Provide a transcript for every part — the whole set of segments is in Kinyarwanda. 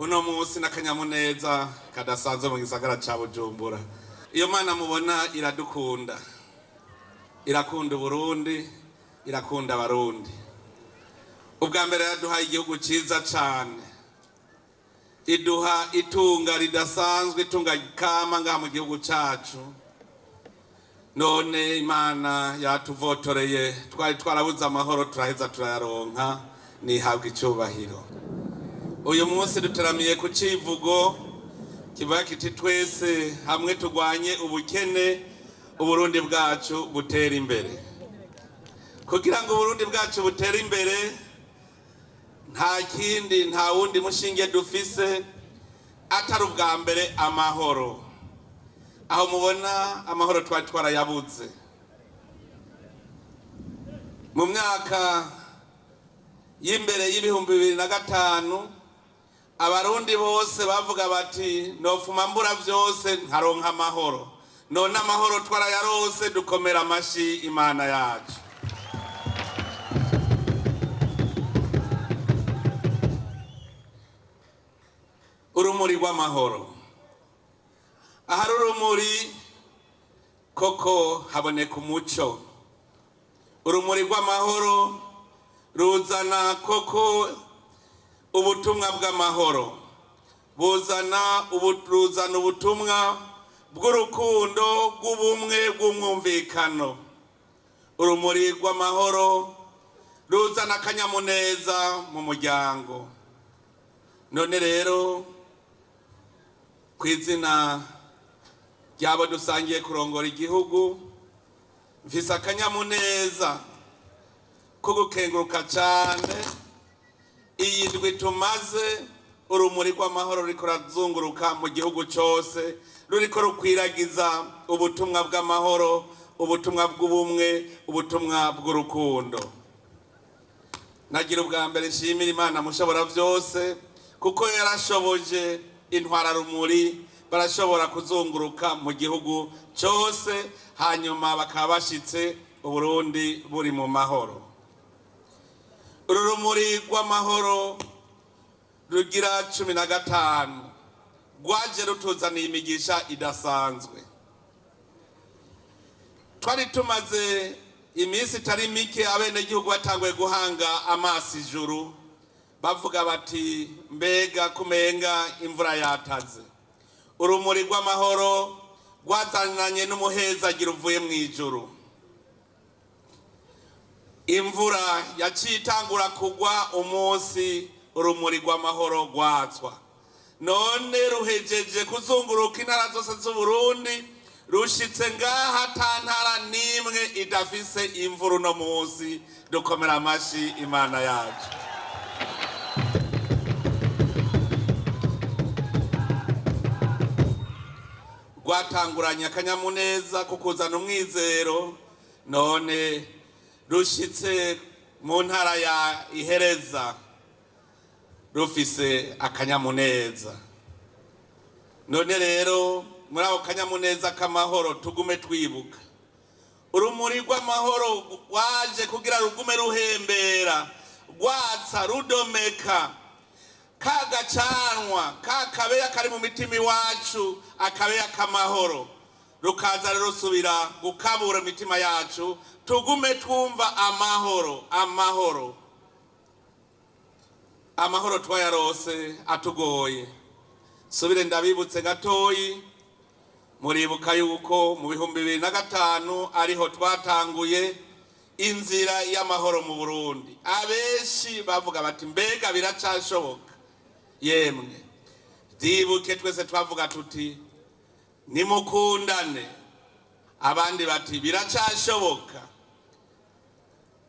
uno munsi n'akanyamuneza kadasanzwe mu gisagara ca Bujumbura. Iyo Mana mubona iradukunda, irakunda Burundi, irakunda Abarundi. Ubwa mbere yaduhaye igihugu ciza cane, iduha itunga ridasanzwe, itunga kama ngaha mu gihugu cacu. None Imana yatuvotoreye, twari twarabuze amahoro turaheza turayaronka, nihabwa icubahiro. Uyu munsi duteramiye ku civugo kivuga kiti twese hamwe turwanye ubukene, Uburundi bwacu butera imbere. Kugira ngo Uburundi bwacu butera imbere, nta wundi mushinge dufise atari ubwa mbere amahoro. Aho mubona amahoro twari twarayabuze. Mu myaka y'imbere y'ibihumbi 2005 Abarundi bose bavuga bati nofuma mbura vyose nkaronka amahoro. None amahoro twarayarose, dukomera amashi Imana yacu. Urumuri rw'amahoro. Ahari urumuri koko haboneka umuco. Urumuri rw'amahoro ruzana koko ubutumwa bw'amahoro, ruzana ubutumwa bw'urukundo, bw'ubumwe, bw'umwumvikano. Urumuri rw'amahoro ruzana akanyamuneza mu muryango. None rero kw'izina ryabo dusangiye kurongora igihugu, mfise akanyamuneza ko gukenguruka cane iyi ndwi tumaze. Urumuri rw'amahoro ruriko rurazunguruka mu gihugu cose, ruriko rukwiragiza ubutumwa bw'amahoro, ubutumwa bw'ubumwe, ubutumwa bw'urukundo. Nagira ubwa mbere nshimira Imana mushobora vyose, kuko yarashoboje intwara rumuri barashobora kuzunguruka mu gihugu cose, hanyuma bakaba bashitse Uburundi buri mu mahoro. Urumuri rw'amahoro rugira 15 rwaje rutuzaniye imigisha idasanzwe. Twari tumaze iminsi itari mike abenegihugu batanguye guhanga amaso ijuru, bavuga bati mbega kumenga imvura yataze. Urumuri rw'amahoro rwazananye n'umuhezagiro uvuye mu ijuru. Imvura yacitangura kugwa umunsi urumuri rw'amahoro rwatswa. None ruhejeje kuzunguruka intara zose z'Uburundi, rushitse ngaha ata ntara nimwe idafise imvura uno munsi. Dukomera amashi Imana yacu. Rwatanguranye akanyamuneza ko kuzana umwizero, none rushitse mu ntara ya Ihereza rufise akanyamuneza. None rero muri ako kanyamuneza k'amahoro tugume twibuka urumuri rw'amahoro waje kugira rugume ruhembera, rwatsa rudomeka kagacanwa kakabeya kari mu mitima iwacu, akabeya k'amahoro rukaza rusubira gukabura imitima yacu, tugume twumva amahoro. Amahoro twayarose atugoye. Subire ndabibutse gatoyi, muribuka yuko mu 2005 ariho twatanguye inzira y'amahoro mu Burundi. Abenshi bavuga bati mbega biracashoboka. Yemwe dibuke twese twavuga tuti nimukundane, abandi bati biracashoboka,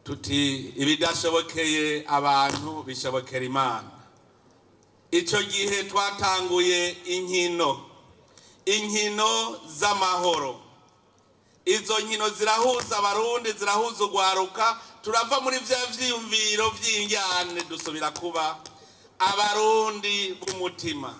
tuti ibidashobokeye abantu bishobokera Imana. Ico gihe twatanguye inkino z'amahoro. Izo nkino zirahuza Abarundi, zirahuza ugwaruka, turava muri vya vyiyumviro vy'injyane dusubira kuba Abarundi b'umutima.